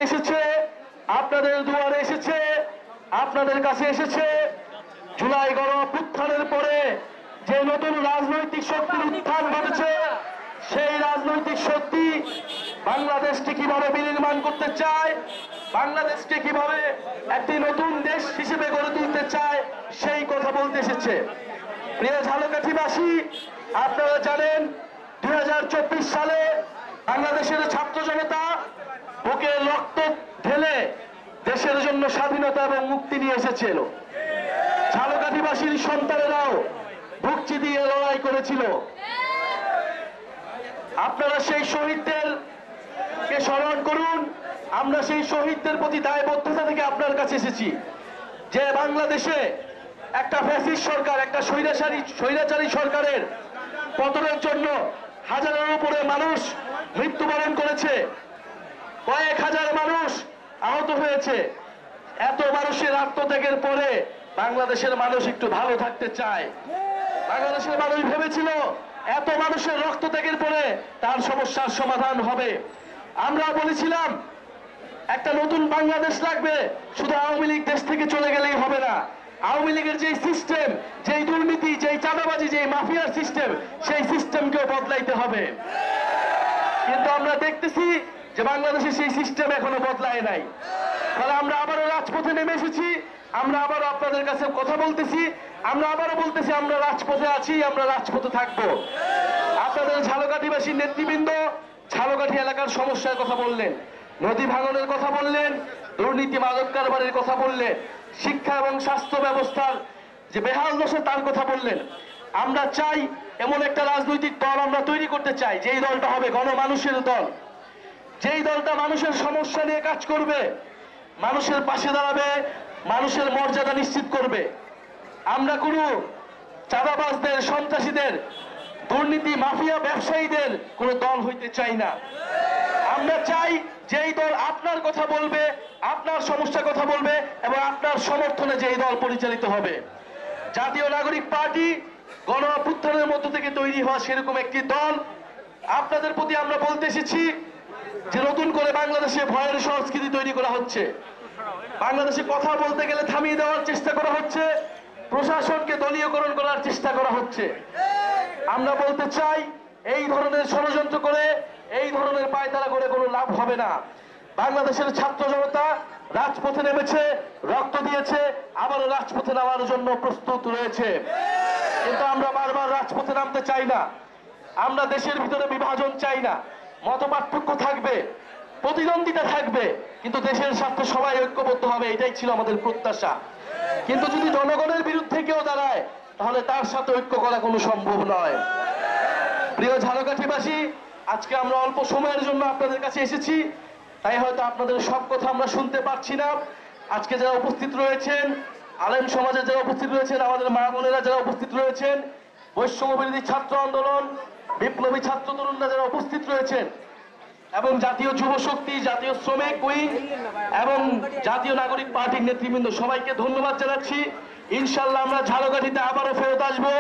এসেছে, আপনাদের দুয়ারে এসেছে, আপনাদের কাছে এসেছে। জুলাই গণঅভ্যুত্থানের পরে যে নতুন রাজনৈতিক শক্তির উত্থান ঘটেছে, সেই রাজনৈতিক শক্তি বাংলাদেশকে কিভাবে বিনির্মাণ করতে চায়, বাংলাদেশকে কিভাবে একটি নতুন দেশ হিসেবে গড়ে তুলতে চায়, সেই কথা বলতে এসেছে। প্রিয় ঝালকাঠিবাসী, আপনারা জানেন 2024 সালে বাংলাদেশের ছাত্র জনতা বুকে রক্ত ঢেলে দেশের জন্য স্বাধীনতা এবং মুক্তি নিয়ে এসেছিল। ঝালকাঠিবাসীর সন্তানেরাও বুক চিতিয়ে লড়াই করেছিল। আপনারা সেই শহীদদেরকে স্মরণ করুন। আমরা সেই শহীদদের প্রতি দায়বদ্ধতা থেকে আপনার কাছে এসেছি যে বাংলাদেশে একটা ফ্যাসিস্ট সরকার, একটা স্বৈরাচারী সরকারের পতনের জন্য হাজারের উপরে মানুষ মৃত্যুবরণ করেছে, কয়েক হাজার মানুষ আহত হয়েছে। এত মানুষের আত্মত্যাগের পরে বাংলাদেশের মানুষ একটু ভালো থাকতে চায়। বাংলাদেশের মানুষ ভেবেছিল এত মানুষের রক্তত্যাগের পরে তার সমস্যার সমাধান হবে। আমরা বলেছিলাম একটা নতুন বাংলাদেশ লাগবে, শুধু আওয়ামী লীগ দেশ থেকে চলে গেলেই হবে না। আওয়ামী লীগের যে সিস্টেম, যেই দুর্নীতি, যেই চাঁদাবাজি, যেই মাফিয়ার সিস্টেম, সেই সিস্টেমকেও বদলাইতে হবে। কিন্তু আমরা দেখতেছি যে বাংলাদেশে সেই সিস্টেম এখনো বদলায় নাই। তাহলে আমরা আবারও রাজপথে নেমে এসেছি। আমরা আবারও আপনাদের কাছে কথা বলতেছি, আমরা আবারও বলতেছি আমরা রাজপথে আছি, আমরা রাজপথে থাকবো। আপনাদের ঝালকাঠিবাসীর নেতৃবৃন্দ ঝালকাঠি এলাকার সমস্যার কথা বললেন, নদী ভাঙনের কথা বললেন, দুর্নীতি মাদক কারবারের কথা বললেন, শিক্ষা এবং স্বাস্থ্য ব্যবস্থার যে বেহাল দশা তার কথা বললেন। আমরা চাই এমন একটা রাজনৈতিক দল আমরা তৈরি করতে চাই, যেই দলটা হবে গণমানুষের দল, যেই দলটা মানুষের সমস্যা নিয়ে কাজ করবে, মানুষের পাশে দাঁড়াবে, মানুষের মর্যাদা নিশ্চিত করবে। আমরা কোনো চাঁদাবাজদের, সন্ত্রাসীদের, দুর্নীতি মাফিয়া ব্যবসায়ীদের কোনো দল হইতে চাই না। আমরা চাই যেই দল আপনার কথা বলবে, আপনার সমস্যার কথা বলবে এবং আপনার সমর্থনে যেই দল পরিচালিত হবে। জাতীয় নাগরিক পার্টি গণঅভ্যুত্থানের মধ্য থেকে তৈরি হওয়া সেরকম একটি দল। আপনাদের প্রতি আমরা বলতে এসেছি যে নতুন করে বাংলাদেশে ভয়ের সংস্কৃতি তৈরি করা হচ্ছে। বাংলাদেশে কথা বলতে গেলে থামিয়ে দেওয়ার চেষ্টা করা হচ্ছে, প্রশাসনকে দলীয়করণ করার চেষ্টা করা হচ্ছে। আমরা বলতে চাই এই ধরনের ষড়যন্ত্র করে, এই ধরনের পায়তারা করে কোনো লাভ হবে না। বাংলাদেশের ছাত্র জনতা রাজপথে নেমেছে, রক্ত দিয়েছে, আবারও রাজপথে নামার জন্য প্রস্তুত রয়েছে। কিন্তু আমরা বারবার রাজপথে নামতে চাই না। আমরা দেশের ভিতরে বিভাজন চাই না। মতপার্থক্য থাকবে, প্রতিদ্বন্দ্বিতা থাকবে, কিন্তু দেশের স্বার্থে সবাই ঐক্যবদ্ধ হবে, এটাই ছিল আমাদের প্রত্যাশা। কিন্তু যদি জনগণের বিরুদ্ধে কেউ দাঁড়ায়, তাহলে তার সাথে ঐক্য করা কোনো সম্ভব নয়। প্রিয় ঝালকাঠিবাসী, আজকে আমরা অল্প সময়ের জন্য আপনাদের কাছে এসেছি, তাই হয়তো আপনাদের সব কথা আমরা শুনতে পারছি না। আজকে যারা উপস্থিত রয়েছেন, আলেম সমাজের যারা উপস্থিত রয়েছেন, আমাদের মা বোনেরা যারা উপস্থিত রয়েছেন, বৈষম্য বিরোধী ছাত্র আন্দোলন, বিপ্লবী ছাত্র তরুণরা যারা উপস্থিত রয়েছেন, এবং জাতীয় যুব শক্তি, জাতীয় শ্রমিক উইং এবং জাতীয় নাগরিক পার্টির নেতৃবৃন্দ, সবাইকে ধন্যবাদ জানাচ্ছি। ইনশাল্লাহ আমরা ঝালকাঠিতে আবারও ফেরত আসবো।